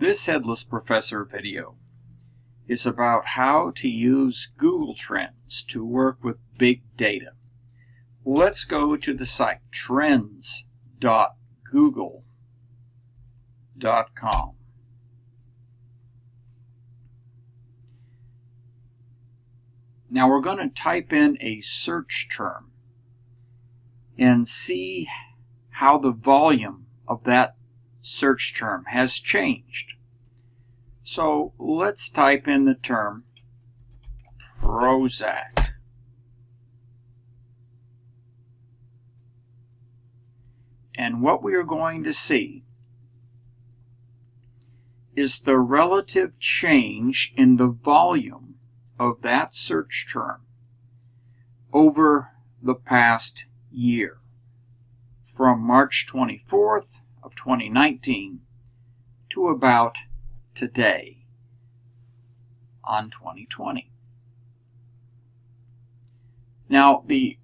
This Headless Professor video is about how to use Google Trends to work with big data. Let's go to the site trends.google.com. Now we're going to type in a search term and see how the volume of that search term has changed. So let's type in the term Prozac. And what we are going to see is the relative change in the volume of that search term over the past year, from March 24th of 2019 to about today on 2020. Now, the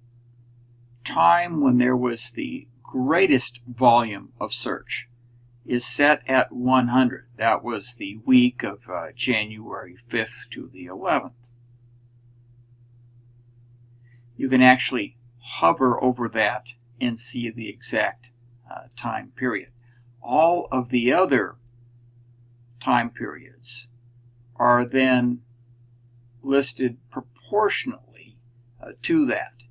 time when there was the greatest volume of search is set at 100. That was the week of January 5th to the 11th. You can actually hover over that and see the exact time period. All of the other time periods are then listed proportionally to that.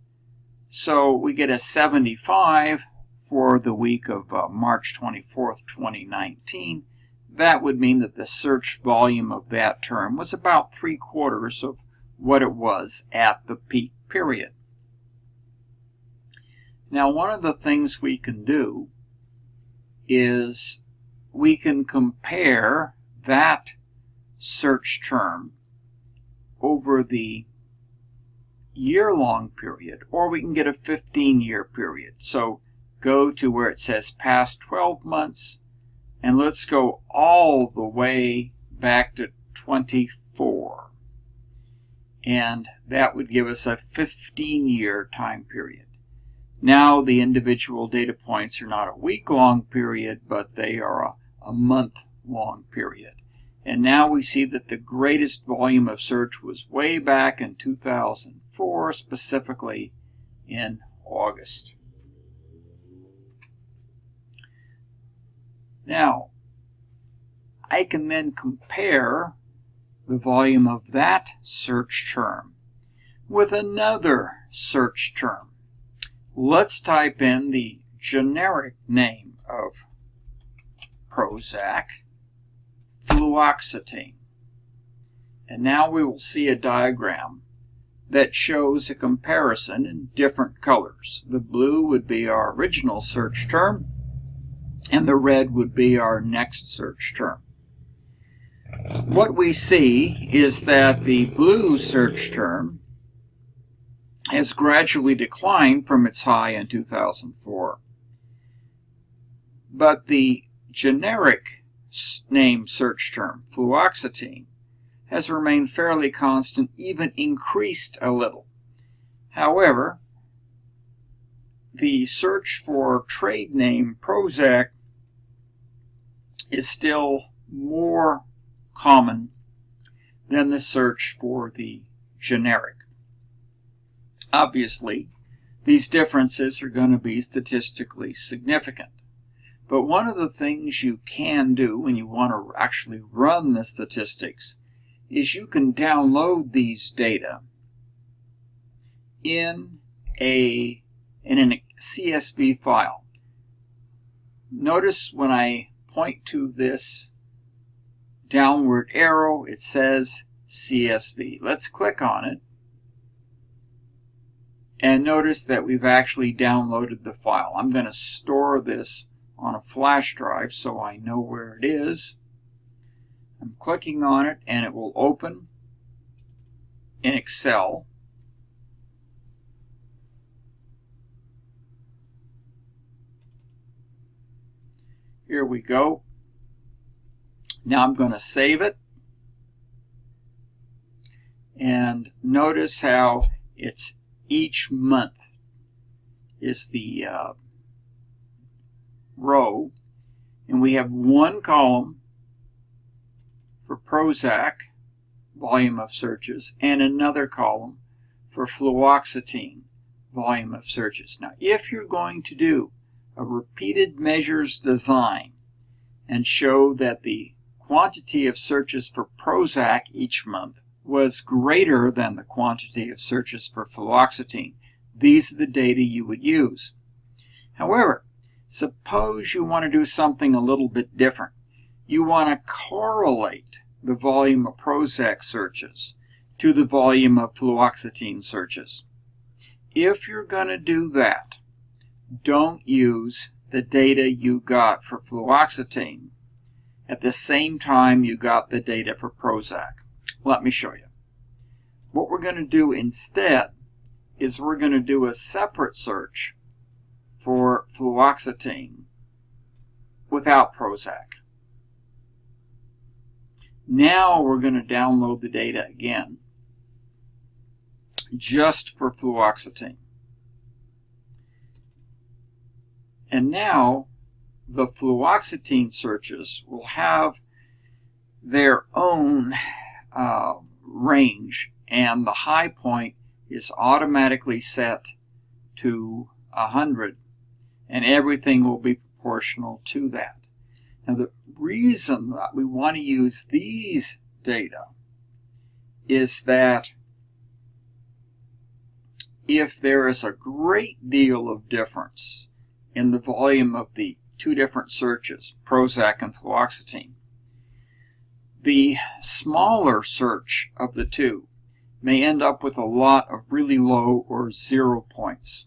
So we get a 75 for the week of March 24th, 2019. That would mean that the search volume of that term was about 3/4 of what it was at the peak period. Now, one of the things we can do is we can compare that search term over the year-long period, or we can get a 15-year period. So go to where it says past 12 months, and let's go all the way back to 24. And that would give us a 15-year time period. Now the individual data points are not a week-long period, but they are a month-long period. And now we see that the greatest volume of search was way back in 2004, specifically in August. Now, I can then compare the volume of that search term with another search term. Let's type in the generic name of Prozac, fluoxetine. And now we will see a diagram that shows a comparison in different colors. The blue would be our original search term, and the red would be our next search term. What we see is that the blue search term has gradually declined from its high in 2004. But the generic name search term, fluoxetine, has remained fairly constant, even increased a little. However, the search for trade name Prozac is still more common than the search for the generic. Obviously, these differences are going to be statistically significant. But one of the things you can do when you want to actually run the statistics is you can download these data in a CSV file. Notice when I point to this downward arrow, it says CSV. Let's click on it. And notice that we've actually downloaded the file. I'm going to store this on a flash drive so I know where it is. I'm clicking on it and it will open in Excel. Here we go. Now I'm going to save it. And notice how it's each month is the row, and we have one column for Prozac, volume of searches, and another column for fluoxetine, volume of searches. Now, if you're going to do a repeated measures design and show that the quantity of searches for Prozac each month was greater than the quantity of searches for fluoxetine, these are the data you would use. However, suppose you want to do something a little bit different. You want to correlate the volume of Prozac searches to the volume of fluoxetine searches. If you're going to do that, don't use the data you got for fluoxetine at the same time you got the data for Prozac. Let me show you. What we're going to do instead is we're going to do a separate search for fluoxetine without Prozac. Now we're going to download the data again just for fluoxetine. And now the fluoxetine searches will have their own range, and the high point is automatically set to 100, and everything will be proportional to that. Now, the reason that we want to use these data is that if there is a great deal of difference in the volume of the two different searches, Prozac and fluoxetine, the smaller search of the two may end up with a lot of really low or 0 points.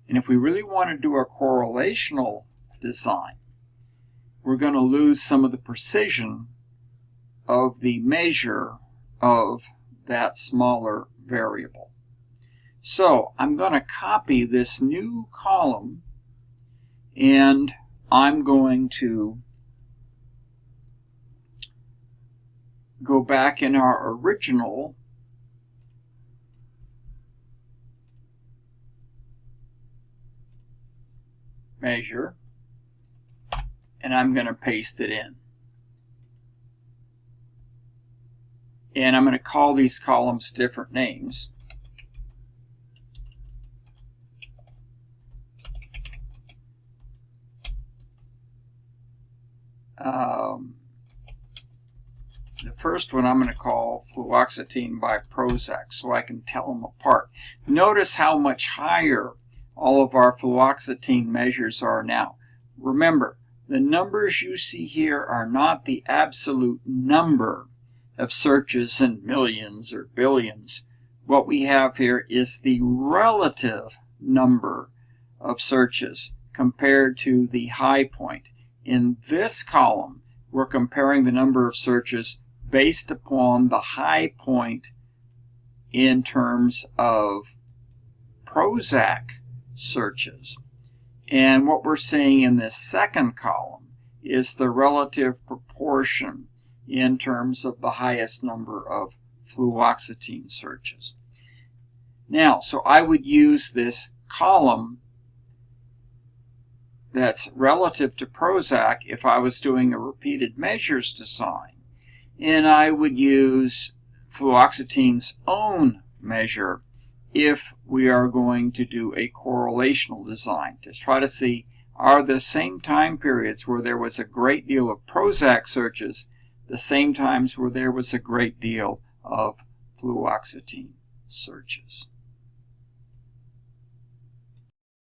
And if we really want to do a correlational design, we're going to lose some of the precision of the measure of that smaller variable. So I'm going to copy this new column, and I'm going to go back in our original measure, and I'm going to paste it in. And I'm going to call these columns different names. The first one I'm going to call fluoxetine by Prozac so I can tell them apart. Notice how much higher all of our fluoxetine measures are now. Remember, the numbers you see here are not the absolute number of searches in millions or billions. What we have here is the relative number of searches compared to the high point. In this column, we're comparing the number of searches based upon the high point in terms of Prozac searches. And what we're seeing in this second column is the relative proportion in terms of the highest number of fluoxetine searches. Now, so I would use this column that's relative to Prozac if I was doing a repeated measures design, and I would use fluoxetine's own measure if we are going to do a correlational design to try to see, are the same time periods where there was a great deal of Prozac searches the same times where there was a great deal of fluoxetine searches.